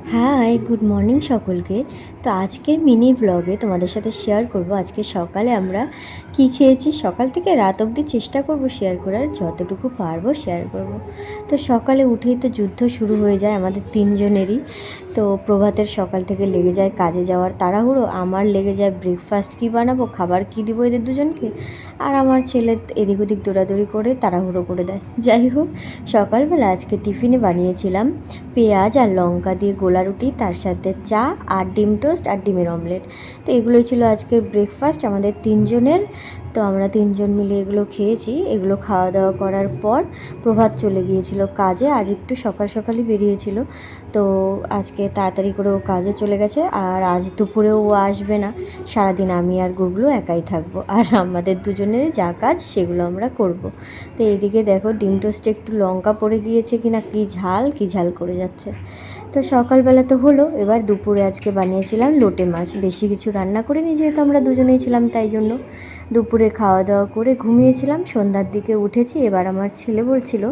High, good morning সকলকে। তো আজকের মিনি ব্লগে তোমাদের সাথে শেয়ার করব আজকে সকালে আমরা কি খেয়েছি। সকাল থেকে রাত অবধি চেষ্টা করব শেয়ার করার, যতটুকু পারবো শেয়ার করব। তো সকালে উঠেই তো যুদ্ধ শুরু হয়ে যায় আমাদের তিনজনেরই। তো প্রভাতের সকাল থেকে লেগে যায় কাজে যাওয়ার তাড়াহুড়ো, আমার লেগে যায় ব্রেকফাস্ট কী বানাবো, খাবার কী দিব এদের দুজনকে, আর আমার ছেলে এদিক ওদিক দৌড়াদৌড়ি করে তাড়াহুড়ো করে দেয়। যাই হোক, সকালবেলা আজকে টিফিনে বানিয়েছিলাম পেঁয়াজ আর লঙ্কা দিয়ে গোলা রুটি, তার সাথে চা আর ডিম টোস্ট আর ডিমের অমলেট। তো এগুলোই ছিল আজকের ব্রেকফাস্ট আমাদের তিনজনের। তো আমরা তিনজন মিলে এগুলো খেয়েছি। এগুলো খাওয়া দাওয়া করার পর প্রভাত চলে গিয়েছিল কাজে। আজ একটু সকাল সকালই বেরিয়েছিল, তো আজকে তাড়াতাড়ি করে ও কাজে চলে গেছে। আর আজ দুপুরেও ও আসবে না, সারাদিন আমি আর গুগলু একাই থাকবো, আর আমাদের দুজনের যা কাজ সেগুলো আমরা করব। তো এইদিকে দেখো ডিম টোস্টে একটু লঙ্কা পড়ে গিয়েছে কিনা, কি ঝাল করে যাচ্ছে। তো সকালবেলা তো হলো, এবার দুপুরে আজকে বানিয়েছিলাম লোটে মাছ। বেশি কিছু রান্না করিনি, যেহেতু আমরা দুজনেই ছিলাম তাই জন্য। দুপুরে খাওয়া দাওয়া করে ঘুমিয়েছিলাম, সন্ধ্যার দিকে উঠেছি। এবার আমার ছেলে বলছিল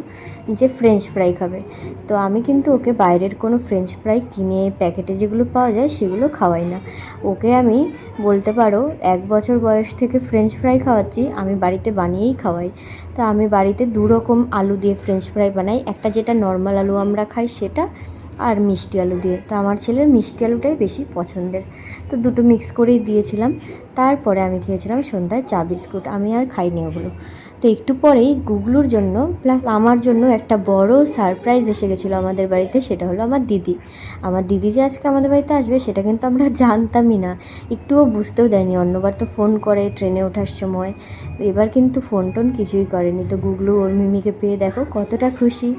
যে ফ্রেঞ্চ ফ্রাই খাবে। তো আমি কিন্তু ওকে বাইরের কোনো ফ্রেঞ্চ ফ্রাই কিনে প্যাকেটে যেগুলো পাওয়া যায় সেগুলো খাওয়াই না। ওকে আমি বলতে পারো 1 বছর বয়স থেকে ফ্রেঞ্চ ফ্রাই খাওয়াচ্ছি, আমি বাড়িতে বানিয়েই খাওয়াই। তো আমি বাড়িতে 2 রকম আলু দিয়ে ফ্রেঞ্চ ফ্রাই বানাই, একটা যেটা নর্মাল আলু আমরা খাই সেটা, আর মিষ্টি আলু দিয়ে। তো আমার ছেলের মিষ্টি আলুটাই বেশি পছন্দের, তো দুটো মিক্স করেই দিয়েছিলাম। তারপরে আমি খেয়েছিলাম সন্ধ্যায় চা বিস্কুট, আমি আর খাইনি ওগুলো। তো একটু পরেই গুগলুর জন্য প্লাস আমার জন্য একটা বড় সারপ্রাইজ এসে গেছিলো আমাদের বাড়িতে। সেটা হলো আমার দিদি যে আজকে আমাদের বাড়িতে আসবে সেটা কিন্তু আমরা জানতামই না, একটুও বুঝতেও দেয়নি। অন্যবার তো ফোন করে ট্রেনে ওঠার সময়, এবার কিন্তু ফোন টোন কিছুই করেনি। তো গুগলু ওর মিমিকে পেয়ে দেখো কতটা খুশি।